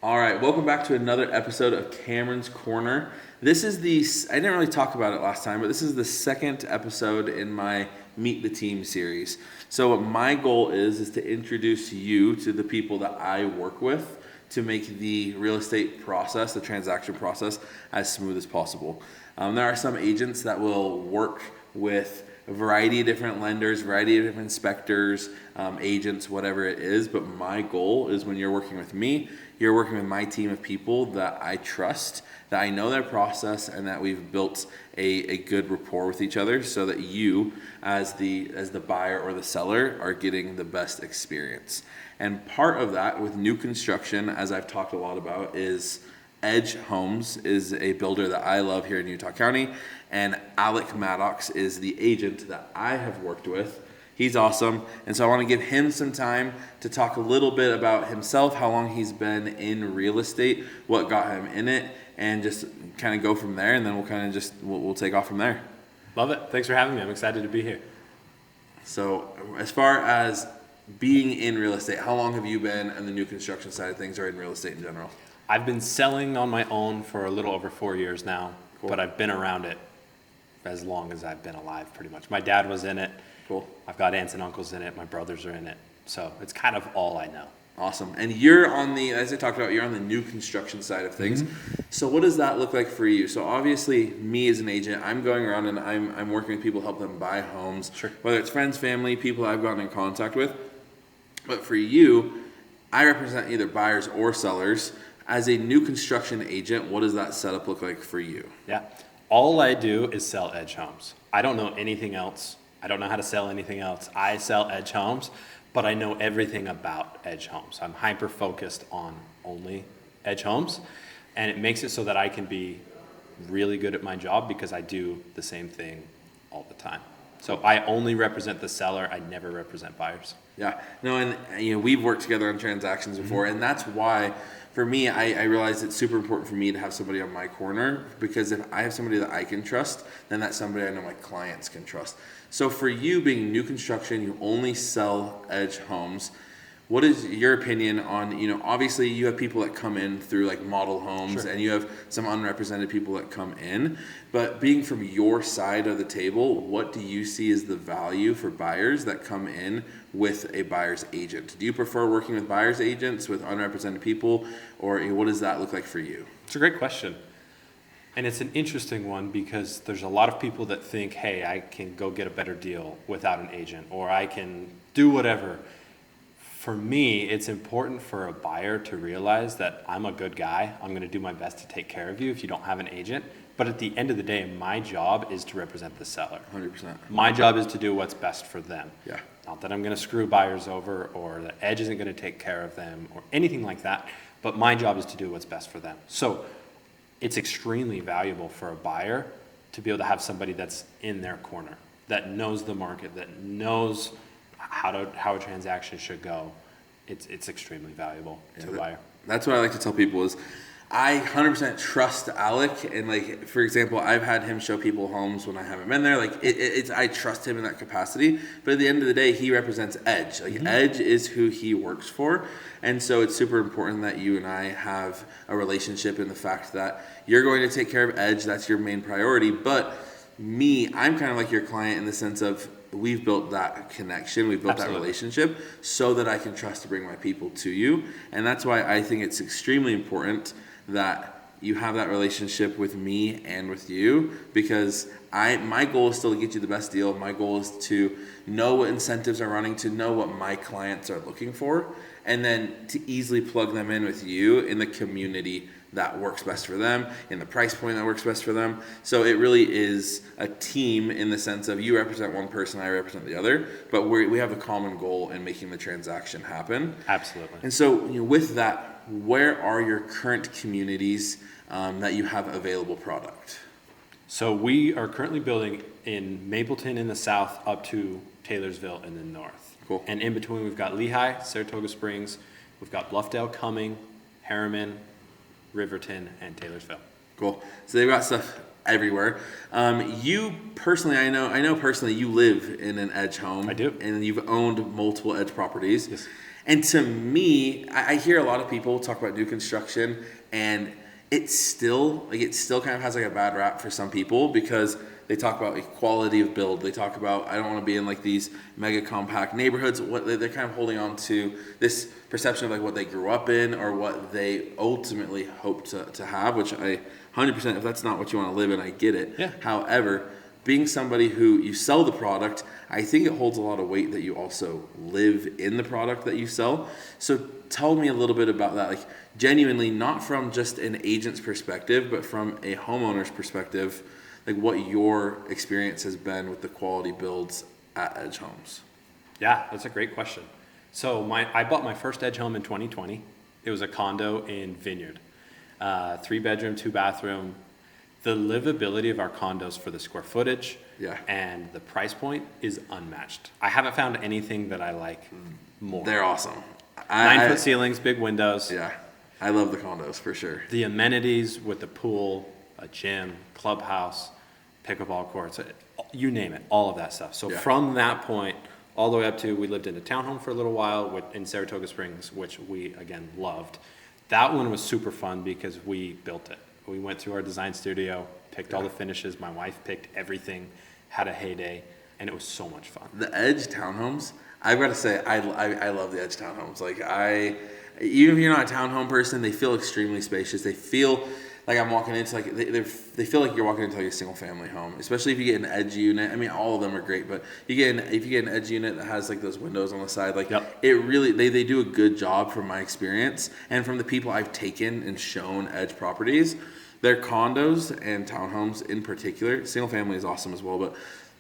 All right, welcome back to another episode of Cameron's Corner. This is I didn't really talk about it last time, but this is the second episode in my Meet the Team series. So what my goal is to introduce you to the people that I work with to make the real estate process, the transaction process, as smooth as possible. There are some agents that will work with a variety of different lenders, variety of different inspectors, agents, whatever it is. But my goal is when you're working with me, you're working with my team of people that I trust, that I know their process, and that we've built a good rapport with each other so that you, as the buyer or the seller, are getting the best experience. And part of that with new construction, as I've talked a lot about, is EDGEHomes is a builder that I love here in Utah County, and Alec Maddox is the agent that I have worked with. He's awesome, and so I want to give him some time to talk a little bit about himself, how long he's been in real estate, what got him in it, and just kind of go from there, and then we'll kind of we'll take off from there. Love it. Thanks for having me. I'm excited to be here. So as far as being in real estate, how long have you been on the new construction side of things or in real estate in general? I've been selling on my own for a little over 4 years now, Cool. But I've been around it as long as I've been alive, pretty much. My dad was in it. Cool. I've got aunts and uncles in it. My brothers are in it. So it's kind of all I know. Awesome. And you're on as I talked about, you're on the new construction side of things. Mm-hmm. So what does that look like for you? So obviously, me as an agent, I'm going around and I'm working with people to help them buy homes, Sure. Whether it's friends, family, people I've gotten in contact with. But for you, I represent either buyers or sellers. As a new construction agent, what does that setup look like for you? Yeah. All I do is sell EDGEHomes. I don't know anything else. I don't know how to sell anything else. I sell EDGEHomes, but I know everything about EDGEHomes. I'm hyper-focused on only EDGEHomes, and it makes it so that I can be really good at my job because I do the same thing all the time. So I only represent the seller. I never represent buyers. Yeah. No, and we've worked together on transactions before, and that's why for me, I realize it's super important for me to have somebody on my corner, because if I have somebody that I can trust, then that's somebody I know my clients can trust. So for you being new construction, you only sell EDGEHomes. What is your opinion on, obviously you have people that come in through like model homes, Sure. And you have some unrepresented people that come in, but being from your side of the table, what do you see as the value for buyers that come in with a buyer's agent? Do you prefer working with buyer's agents, with unrepresented people, or what does that look like for you? It's a great question. And it's an interesting one because there's a lot of people that think, hey, I can go get a better deal without an agent, or I can do whatever. For me, it's important for a buyer to realize that I'm a good guy. I'm going to do my best to take care of you if you don't have an agent. But at the end of the day, my job is to represent the seller. 100%. My job is to do what's best for them. Yeah. Not that I'm going to screw buyers over, or that Edge isn't going to take care of them, or anything like that. But my job is to do what's best for them. So it's extremely valuable for a buyer to be able to have somebody that's in their corner, that knows the market, that knows how a transaction should go. It's extremely valuable to a buyer. That's what I like to tell people is I 100% trust Alec, and like, for example, I've had him show people homes when I haven't been there. Like it's I trust him in that capacity, but at the end of the day, he represents Edge. Like Edge is who he works for, and so it's super important that you and I have a relationship in the fact that you're going to take care of Edge. That's your main priority, but me, I'm kind of like your client in the sense of we've built that connection, we've built Absolutely. that relationship so that I can trust to bring my people to you. And that's why I think it's extremely important that you have that relationship with me and with you, because my goal is still to get you the best deal. My goal is to know what incentives are running, to know what my clients are looking for, and then to easily plug them in with you in the community that works best for them, in the price point that works best for them. So it really is a team in the sense of you represent one person, I represent the other, but we have a common goal in making the transaction happen. Absolutely. And so with that, where are your current communities that you have available product? So we are currently building in Mapleton in the south up to Taylorsville in the north. Cool. And in between we've got Lehigh, Saratoga Springs, we've got Bluffdale, Cumming, Harriman, Riverton, and Taylorsville. Cool. So they've got stuff everywhere. You personally, I know personally you live in an Edge home. I do. And you've owned multiple Edge properties. Yes. And to me, I hear a lot of people talk about new construction, and it still kind of has like a bad rap for some people because they talk about like quality of build. They talk about, I don't want to be in like these mega compact neighborhoods. What they're kind of holding on to this perception of like what they grew up in or what they ultimately hope to have, which I 100%, if that's not what you want to live in, I get it. Yeah. However, being somebody who you sell the product, I think it holds a lot of weight that you also live in the product that you sell. So tell me a little bit about that, like genuinely, not from just an agent's perspective, but from a homeowner's perspective, like what your experience has been with the quality builds at EDGEHomes. Yeah, that's a great question. So I bought my first Edge home in 2020. It was a condo in Vineyard, 3-bedroom, 2-bathroom. The livability of our condos for the square footage and the price point is unmatched. I haven't found anything that I like more. They're awesome. 9-foot ceilings, big windows. Yeah, I love the condos for sure. The amenities with the pool, a gym, clubhouse, pickleball courts, you name it, all of that stuff. So from that point all the way up to, we lived in a townhome for a little while in Saratoga Springs, which we, again, loved. That one was super fun because we built it. We went through our design studio, picked all the finishes. My wife picked everything, had a heyday, and it was so much fun. The Edge townhomes, I've got to say, I love the Edge townhomes. Like even if you're not a townhome person, they feel extremely spacious. They feel like I'm walking into like they feel like you're walking into like a single family home, especially if you get an Edge unit. I mean, all of them are great, but if you get an Edge unit that has like those windows on the side, like it really they do a good job from my experience and from the people I've taken and shown Edge properties. Their condos and townhomes in particular, single family is awesome as well, but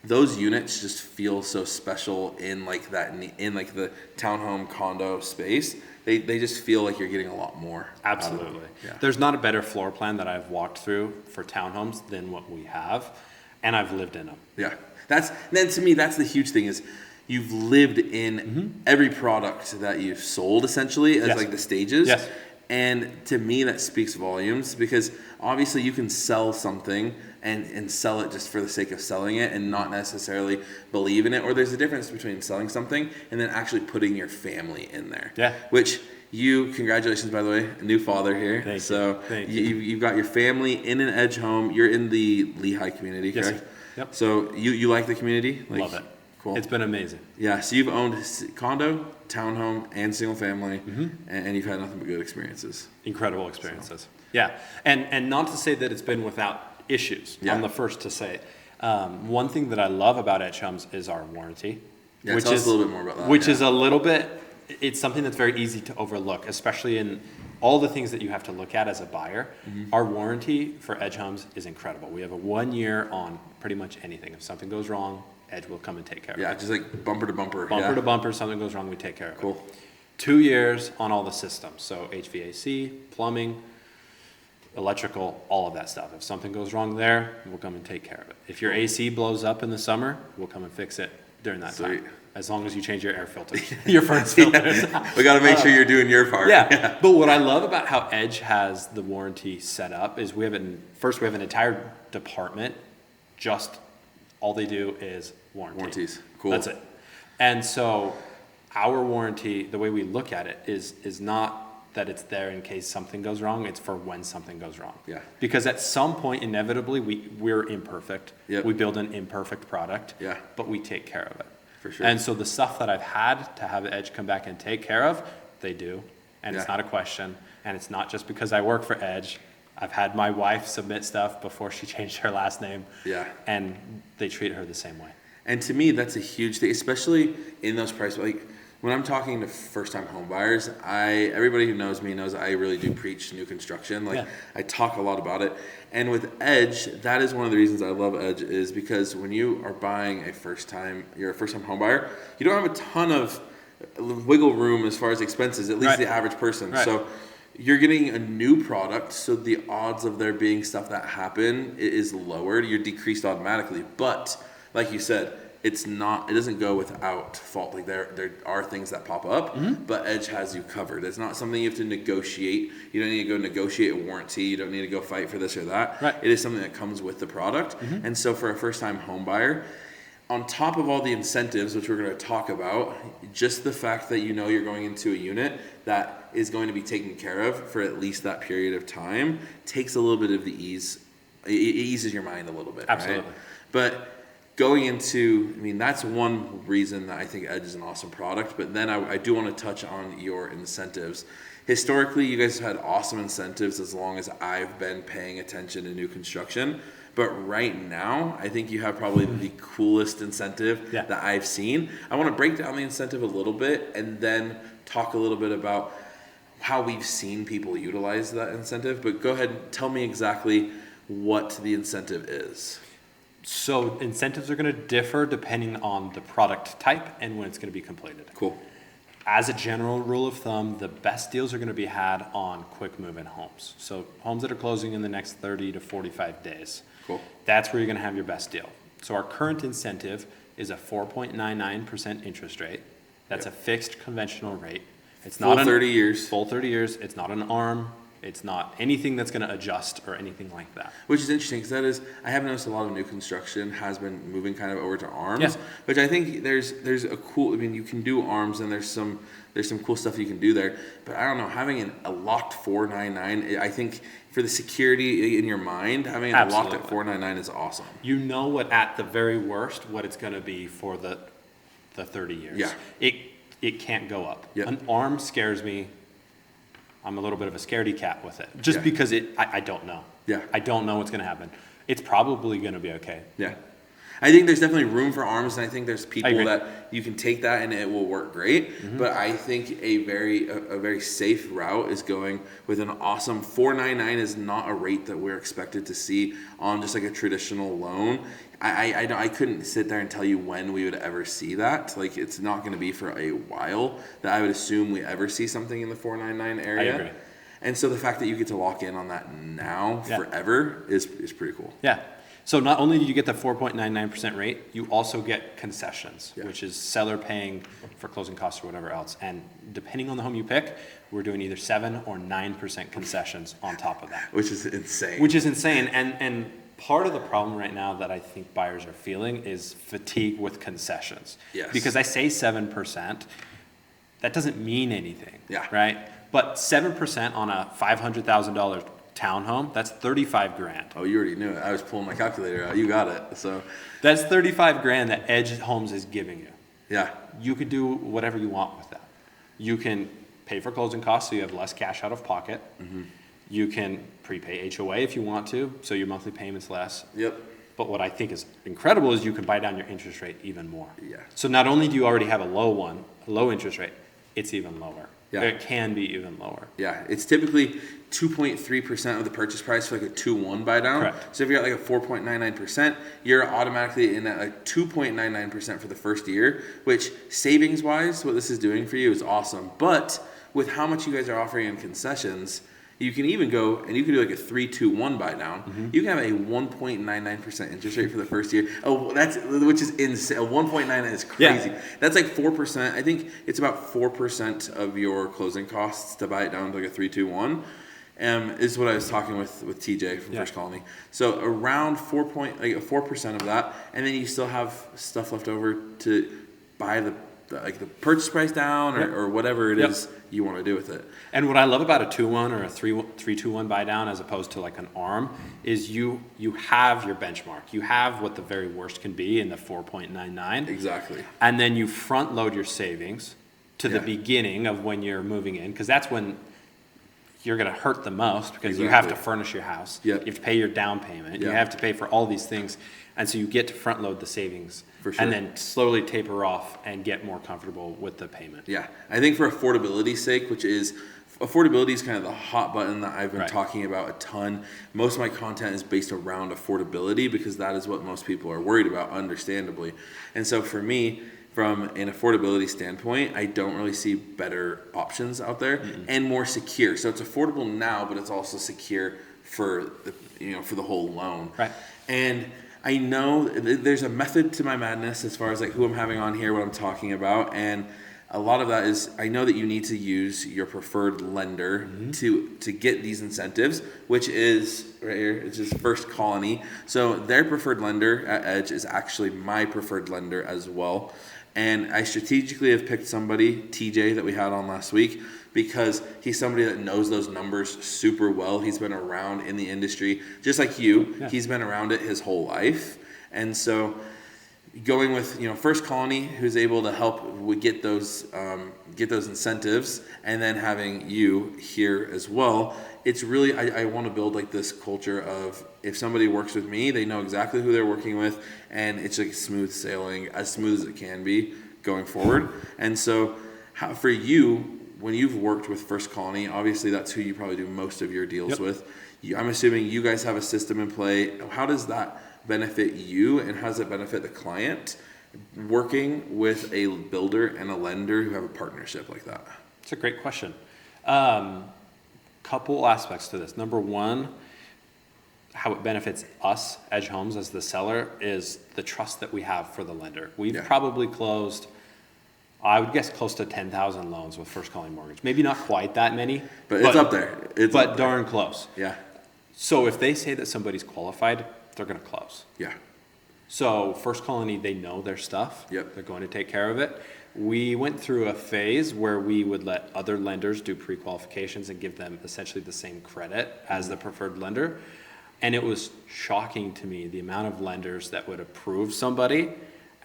those units just feel so special in like the townhome condo space. They just feel like you're getting a lot more. Absolutely. Yeah. There's not a better floor plan that I've walked through for townhomes than what we have, and I've lived in them. Yeah. Then to me, that's the huge thing is you've lived in every product that you've sold essentially as like the stages. Yes. And to me, that speaks volumes because obviously you can sell something and sell it just for the sake of selling it and not necessarily believe in it. Or there's a difference between selling something and then actually putting your family in there. Yeah. Which congratulations, by the way, a new father here. Thank you. You've got your family in an Edge home. You're in the Lehigh community, correct? Yes. Yep. So you like the community? Love it. Cool. It's been amazing. Yeah, so you've owned townhome, and single family, and you've had nothing but good experiences. Incredible experiences. Yeah, and not to say that it's been without issues. Yeah. I'm the first to say. One thing that I love about EDGEHomes is our warranty. Yeah, tell us a little bit more about that. Which is a little bit, it's something that's very easy to overlook, especially in all the things that you have to look at as a buyer. Our warranty for EDGEHomes is incredible. We have a 1 year on pretty much anything. If something goes wrong, Edge will come and take care of it. Yeah, just like bumper to bumper. Bumper to bumper, something goes wrong, we take care of it. Cool. 2 years on all the systems. So HVAC, plumbing, electrical, all of that stuff. If something goes wrong there, we'll come and take care of it. If your AC blows up in the summer, we'll come and fix it during that time. As long as you change your air filters, your furnace filters. We got to make sure you're doing your part. Yeah. But what I love about how Edge has the warranty set up is we have an entire department, just all they do is Warranties. Cool. That's it. And so our warranty, the way we look at it is not that it's there in case something goes wrong, it's for when something goes wrong. Yeah. Because at some point, inevitably, we're imperfect. Yep. We build an imperfect product, Yeah. but we take care of it. For sure. And so the stuff that I've had to have Edge come back and take care of, they do. And it's not a question. And it's not just because I work for Edge. I've had my wife submit stuff before she changed her last name. Yeah. And they treat her the same way. And to me, that's a huge thing, especially in those price. Like when I'm talking to first-time home buyers, everybody who knows me knows I really do preach new construction. Like I talk a lot about it. And with Edge, that is one of the reasons I love Edge is because when you are buying you're a first-time home buyer, you don't have a ton of wiggle room as far as expenses, at least the average person. Right. So you're getting a new product, so the odds of there being stuff that happen is lowered. You're decreased automatically. But like you said, it doesn't go without fault. Like there are things that pop up, but Edge has you covered. It's not something you have to negotiate. You don't need to go negotiate a warranty. You don't need to go fight for this or that. Right. It is something that comes with the product. And so for a first-time home buyer, on top of all the incentives, which we're going to talk about, just the fact that you know you're going into a unit that is going to be taken care of for at least that period of time takes a little bit of the ease. It eases your mind a little bit. Absolutely. Right? But going into, I mean, that's one reason that I think Edge is an awesome product. But then I do want to touch on your incentives. Historically, you guys have had awesome incentives as long as I've been paying attention to new construction. But right now, I think you have probably the coolest incentive that I've seen. I want to break down the incentive a little bit and then talk a little bit about how we've seen people utilize that incentive. But go ahead and tell me exactly what the incentive is. So incentives are going to differ depending on the product type and when it's going to be completed. Cool. As a general rule of thumb, the best deals are going to be had on quick move-in homes. So homes that are closing in the next 30 to 45 days. Cool. That's where you're going to have your best deal. So our current incentive is a 4.99% interest rate. That's a fixed conventional rate. It's Full not 30 years. Full 30 years. It's not an ARM. It's not anything that's going to adjust or anything like that. Which is interesting because I have noticed a lot of new construction has been moving kind of over to ARMs, Yeah. which I think there's a cool. I mean, you can do ARMs and there's some cool stuff you can do there. But I don't know, having a locked 499, I think for the security in your mind, having it locked at 499 is awesome. You know what, at the very worst, what it's going to be for the 30 years. Yeah. It can't go up. Yeah. An ARM scares me. I'm a little bit of a scaredy cat with it, just because I don't know. Yeah. I don't know what's going to happen. It's probably going to be okay. Yeah. I think there's definitely room for ARMs, and I think there's people agree. that you can take that and it will work great. Mm-hmm. But I think a very safe route is going with an awesome 499 is not a rate that we're expected to see on just like a traditional loan. I couldn't sit there and tell you when we would ever see that. Like, it's not going to be for a while that I would assume we ever see something in the 499 area. I agree. And so the fact that you get to lock in on that now forever is pretty cool. Yeah. So not only do you get the 4.99% rate, you also get concessions, which is seller paying for closing costs or whatever else. And depending on the home you pick, we're doing either 7 or 9% concessions on top of that. Which is insane. And part of the problem right now that I think buyers are feeling is fatigue with concessions. Yes. Because I say 7%, that doesn't mean anything. Yeah. Right? But 7% on a $500,000 townhome, that's $35,000. Oh, you already knew it. I was pulling my calculator out. You got it. So that's $35,000 that EDGEHomes is giving you. Yeah. You could do whatever you want with that. You can pay for closing costs so you have less cash out of pocket. Mm-hmm. You can prepay HOA if you want to, so your monthly payment's less. Yep. But what I think is incredible is you can buy down your interest rate even more. Yeah. So not only do you already have a low interest rate, it's even lower. Yeah. It can be even lower. Yeah. It's typically 2.3% of the purchase price for like a 2-1 buy down. Correct. So if you're at like a 4.99%, you're automatically in at like 2.99% for the first year, which savings wise, what this is doing for you is awesome. But with how much you guys are offering in concessions, you can even go and you can do like a 3-2-1 buy down. Mm-hmm. You can have a 1.99% interest rate for the first year. Which is insane. 1.99 is crazy. Yeah. That's like 4%. I think it's about 4% of your closing costs to buy it down to like a 3-2-1. Is what I was talking with TJ from First Colony. So around 4% of that, and then you still have stuff left over to buy the purchase price down or whatever it is you want to do with it. And what I love about a 2-1 or a 3-2-1 buy down as opposed to like an ARM is you have your benchmark. You have what the very worst can be in the 4.99. Exactly. And then you front load your savings to the beginning of when you're moving in, because that's when you're going to hurt the most, because you have to furnish your house. Yep. You have to pay your down payment. You have to pay for all these things. And so you get to front load the savings for sure, and then slowly taper off and get more comfortable with the payment. Yeah. I think for affordability's sake, affordability is kind of the hot button that I've been talking about a ton. Most of my content is based around affordability because that is what most people are worried about, understandably. And so for me, from an affordability standpoint, I don't really see better options out there and more secure. So it's affordable now, but it's also secure for the whole loan. Right. And I know there's a method to my madness as far as like who I'm having on here, what I'm talking about, and a lot of that is, I know that you need to use your preferred lender to get these incentives, which is right here. It's just First Colony. So their preferred lender at Edge is actually my preferred lender as well. And I strategically have picked somebody, TJ, that we had on last week, because he's somebody that knows those numbers super well. He's been around in the industry, just like you. Yeah. He's been around it his whole life. And so going with, First Colony, who's able to help get those incentives, and then having you here as well. It's really, I want to build like this culture of, if somebody works with me, they know exactly who they're working with, and it's like smooth sailing, as smooth as it can be going forward. And so for you, when you've worked with First Colony, obviously that's who you probably do most of your deals with. I'm assuming you guys have a system in play. How does that benefit you, and how does it benefit the client working with a builder and a lender who have a partnership like that? It's a great question. Couple aspects to this. Number one, how it benefits us, EDGEHomes, as the seller, is the trust that we have for the lender. We've probably closed, I would guess, close to 10,000 loans with First Colony Mortgage. Maybe not quite that many, but it's up there. But darn close. Yeah. So if they say that somebody's qualified, they're going to close. Yeah. So First Colony, they know their stuff. Yep. They're going to take care of it. We went through a phase where we would let other lenders do pre-qualifications and give them essentially the same credit as the preferred lender. And it was shocking to me the amount of lenders that would approve somebody,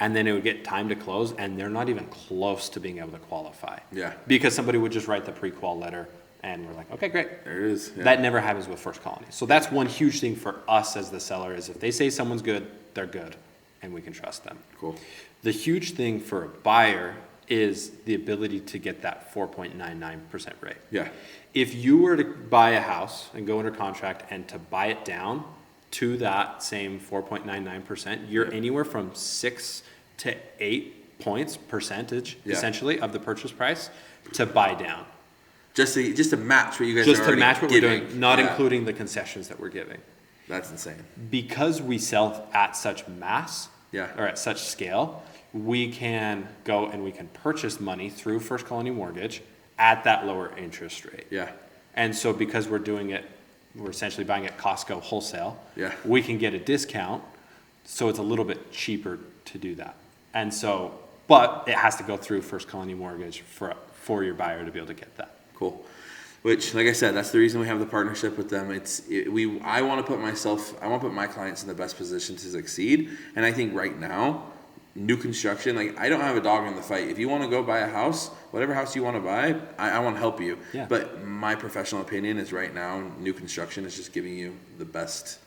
and then it would get time to close, and they're not even close to being able to qualify. Yeah. Because somebody would just write the pre-qual letter, and we're like, okay, great. There it is. Yeah. That never happens with First Colony. So that's one huge thing for us as the seller, is if they say someone's good, they're good, and we can trust them. Cool. The huge thing for a buyer is the ability to get that 4.99% rate. Yeah. If you were to buy a house and go under contract and to buy it down to that same 4.99%, you're anywhere from 6 to 8 points percentage, essentially, of the purchase price to buy down. Just to match what you guys are already giving. Just to match what we're doing, not including the concessions that we're giving. That's insane. Because we sell at such mass, or at such scale, we can go and we can purchase money through First Colony Mortgage at that lower interest rate. Yeah. And so because we're doing it, we're essentially buying at Costco wholesale. Yeah. We can get a discount, so it's a little bit cheaper to do that. And so, but it has to go through First Colony Mortgage for your buyer to be able to get that. Cool. Which, like I said, that's the reason we have the partnership with them. I want to put my clients in the best position to succeed. And I think right now, new construction, like, I don't have a dog in the fight. If you want to go buy a house, whatever house you want to buy, I want to help you. Yeah. But my professional opinion is right now, new construction is just giving you the best.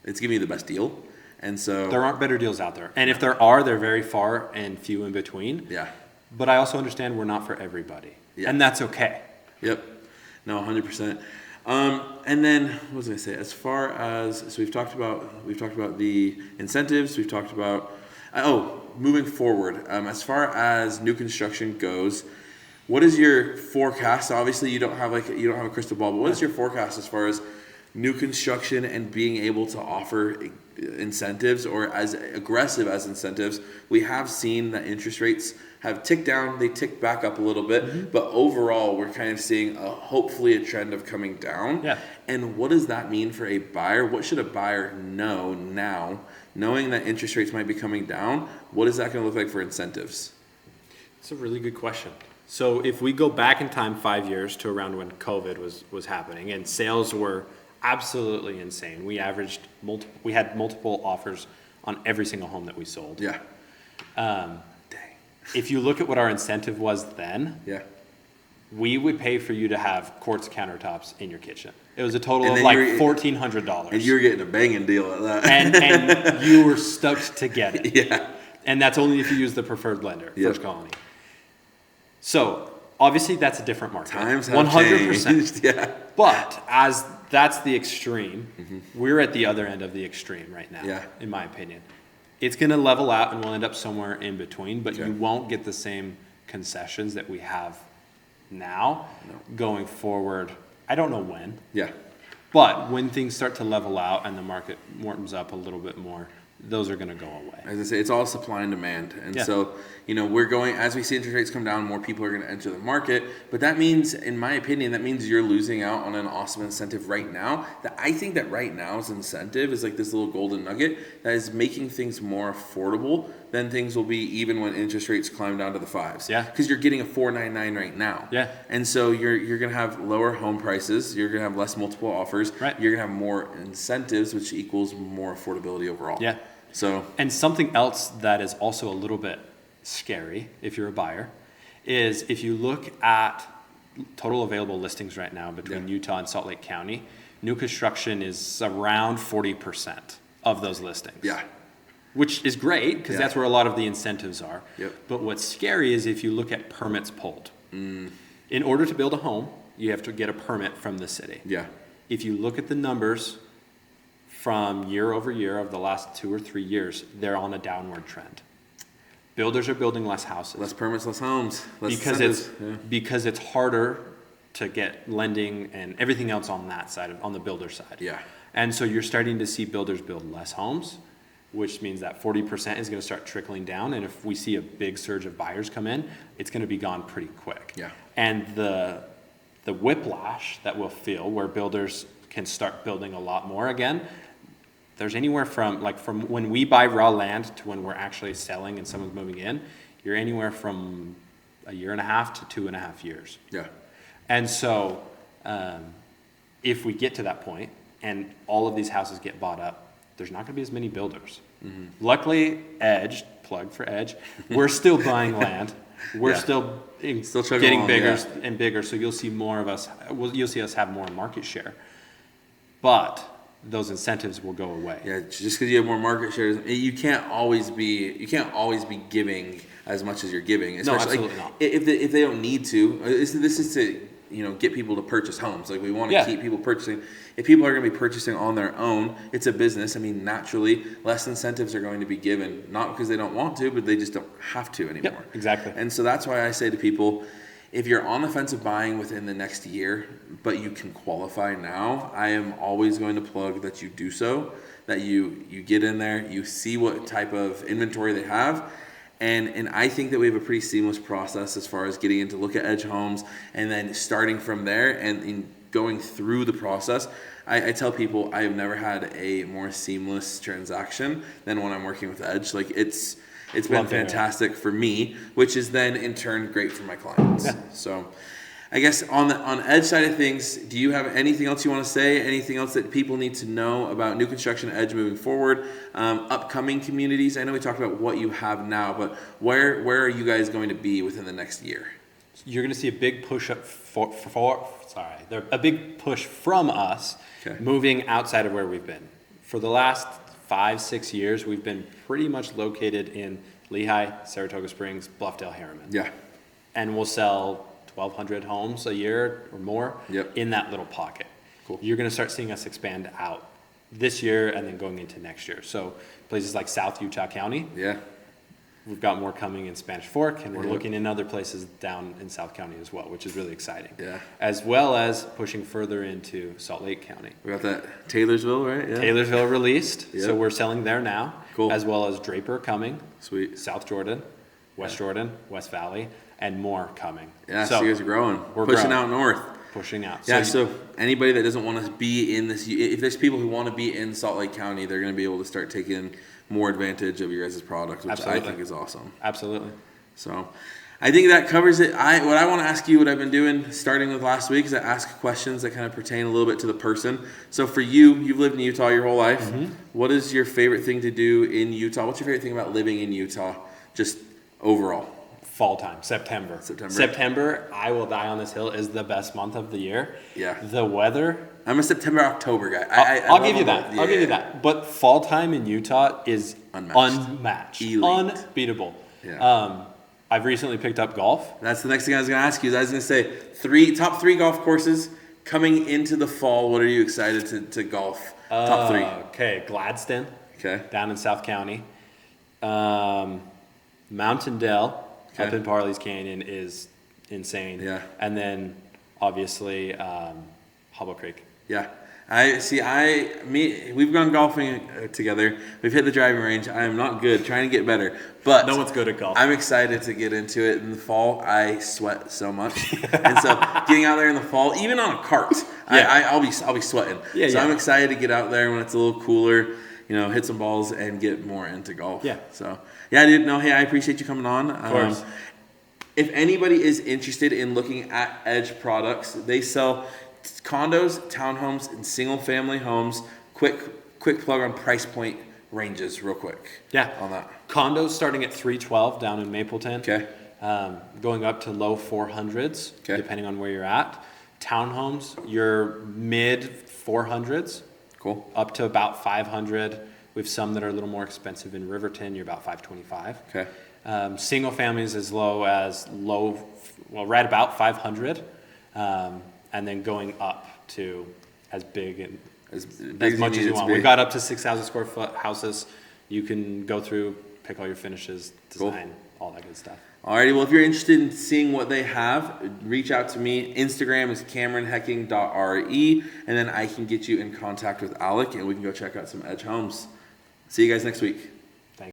It's giving you the best deal. And so there aren't better deals out there. And if there are, they're very far and few in between. Yeah. But I also understand we're not for everybody. Yeah. And that's okay. Yep. No, 100%. And then what was I gonna say? As far as, so we've talked about the incentives. We've talked about moving forward. As far as new construction goes, what is your forecast? Obviously, you don't have a crystal ball, but what is your forecast as far as new construction and being able to offer incentives, or as aggressive as incentives? We have seen that interest rates have ticked down, they ticked back up a little bit, but overall we're kind of seeing hopefully a trend of coming down. Yeah. And what does that mean for a buyer? What should a buyer know now, knowing that interest rates might be coming down? What is that going to look like for incentives? It's a really good question. So if we go back in time 5 years to around when COVID was happening and sales were absolutely insane, we had multiple offers on every single home that we sold. Yeah. If you look at what our incentive was then, we would pay for you to have quartz countertops in your kitchen. It was a total of like $1,400. And you were getting a banging deal at that. And you were stoked to get it. Yeah. And that's only if you use the preferred lender, First Colony. So obviously that's a different market. Times have 100%. Changed. Yeah. But as that's the extreme, we're at the other end of the extreme right now, in my opinion. It's going to level out and we'll end up somewhere in between, but you won't get the same concessions that we have now going forward. I don't know when. Yeah. But when things start to level out and the market warms up a little bit more, those are going to go away. As I say, it's all supply and demand. And Yeah. so, we're going, as we see interest rates come down, more people are going to enter the market. But that means, in my opinion, that means you're losing out on an awesome incentive right now. That I think that right now's incentive is like this little golden nugget that is making things more affordable than things will be even when interest rates climb down to the 5s. Yeah. Because you're getting a 4.99 right now. Yeah. And so you're going to have lower home prices. You're going to have less multiple offers. Right. You're going to have more incentives, which equals more affordability overall. Yeah. So. And something else that is also a little bit scary if you're a buyer is if you look at total available listings right now between Utah and Salt Lake County, new construction is around 40% of those listings. Yeah. Which is great because that's where a lot of the incentives are. Yep. But what's scary is if you look at permits pulled. In order to build a home, you have to get a permit from the city. Yeah. If you look at the numbers from year over year of the last 2 or 3 years, they're on a downward trend. Builders are building less houses. Less permits, less homes. Less Because it's harder to get lending and everything else on that side, on the builder side. Yeah. And so you're starting to see builders build less homes, which means that 40% is going to start trickling down. And if we see a big surge of buyers come in, it's going to be gone pretty quick. Yeah. And the whiplash that we'll feel where builders can start building a lot more again, there's anywhere from when we buy raw land to when we're actually selling and someone's moving in, you're anywhere from a year and a half to 2.5 years. Yeah. And so if we get to that point and all of these houses get bought up, there's not going to be as many builders. Luckily, Edge, plug for Edge, we're still buying land. We're still getting bigger and bigger, so you'll see more of us. You'll see us have more market share. But those incentives will go away. Yeah, just because you have more market share, you can't always be giving as much as you're giving. No, absolutely not. If they don't need to, this is to get people to purchase homes. Like we want to keep people purchasing. If people are going to be purchasing on their own, it's a business. I mean, naturally, less incentives are going to be given, not because they don't want to, but they just don't have to anymore. Yep, exactly. And so that's why I say to people, if you're on the fence of buying within the next year, but you can qualify now, I am always going to plug that you do so, that you get in there, you see what type of inventory they have. And I think that we have a pretty seamless process as far as getting in to look at EDGEHomes and then starting from there and in going through the process. I tell people I have never had a more seamless transaction than when I'm working with Edge. Like it's been fantastic for me, which is then in turn great for my clients. Yeah. So I guess on Edge side of things, do you have anything else you want to say? Anything else that people need to know about new construction Edge moving forward? Upcoming communities? I know we talked about what you have now, but where are you guys going to be within the next year? You're going to see a big push a big push from us moving outside of where we've been. For the last 5-6 years, we've been pretty much located in Lehigh, Saratoga Springs, Bluffdale, Harriman. Yeah. And we'll sell 1,200 homes a year or more in that little pocket. Cool. You're going to start seeing us expand out this year and then going into next year. So places like South Utah County. Yeah. We've got more coming in Spanish Fork, and we're looking in other places down in South County as well, which is really exciting. Yeah. As well as pushing further into Salt Lake County. We got that Taylorsville, right? Yeah. Taylorsville released, so we're selling there now. Cool. As well as Draper coming. Sweet. South Jordan, West Jordan, West Valley, and more coming. Yeah, so you guys are growing. We're pushing out north. Pushing out. Yeah, so anybody that doesn't want to be in this, if there's people who want to be in Salt Lake County, they're going to be able to start taking more advantage of your guys' product, which I think is awesome. Absolutely. So I think that covers it. What I want to ask you, what I've been doing starting with last week, is I ask questions that kind of pertain a little bit to the person. So for you, you've lived in Utah your whole life. Mm-hmm. What is your favorite thing to do in Utah? What's your favorite thing about living in Utah, just overall? Fall time, September, I will die on this hill, is the best month of the year. Yeah. The weather. I'm a September, October guy. I'll give you that. I'll give you that. But fall time in Utah is unmatched. Elite. Unbeatable. Yeah. I've recently picked up golf. That's the next thing I was going to ask you. I was going to say top three golf courses coming into the fall. What are you excited to golf? Top three. Okay, Gladstone. Okay. Down in South County. Mountain Dell. Up in Parley's Canyon is insane. Yeah. And then, obviously, Hobble Creek. Yeah. We've gone golfing together. We've hit the driving range. I am not good, trying to get better. But No one's good at golf. I'm excited to get into it in the fall. I sweat so much. And so getting out there in the fall, even on a cart, I'll be sweating. So I'm excited to get out there when it's a little cooler, hit some balls and get more into golf. Yeah. So, yeah, dude, no, hey, I appreciate you coming on. Of course. If anybody is interested in looking at Edge products, they sell condos, townhomes, and single-family homes. Quick plug on price point ranges, real quick. Yeah. On that. Condos starting at $312 down in Mapleton. Okay. Going up to low 400s, Okay. depending on where you're at. Townhomes, your mid 400s. Cool. Up to about 500. We have some that are a little more expensive in Riverton. You're about 525. Okay. Single families as low as right about 500. And then going up to as big and as much as you want. We got up to 6,000 square foot houses. You can go through, pick all your finishes, design, all that good stuff. Alrighty, well, if you're interested in seeing what they have, reach out to me. Instagram is CameronHecking.re, and then I can get you in contact with Alec, and we can go check out some Edge Homes. See you guys next week.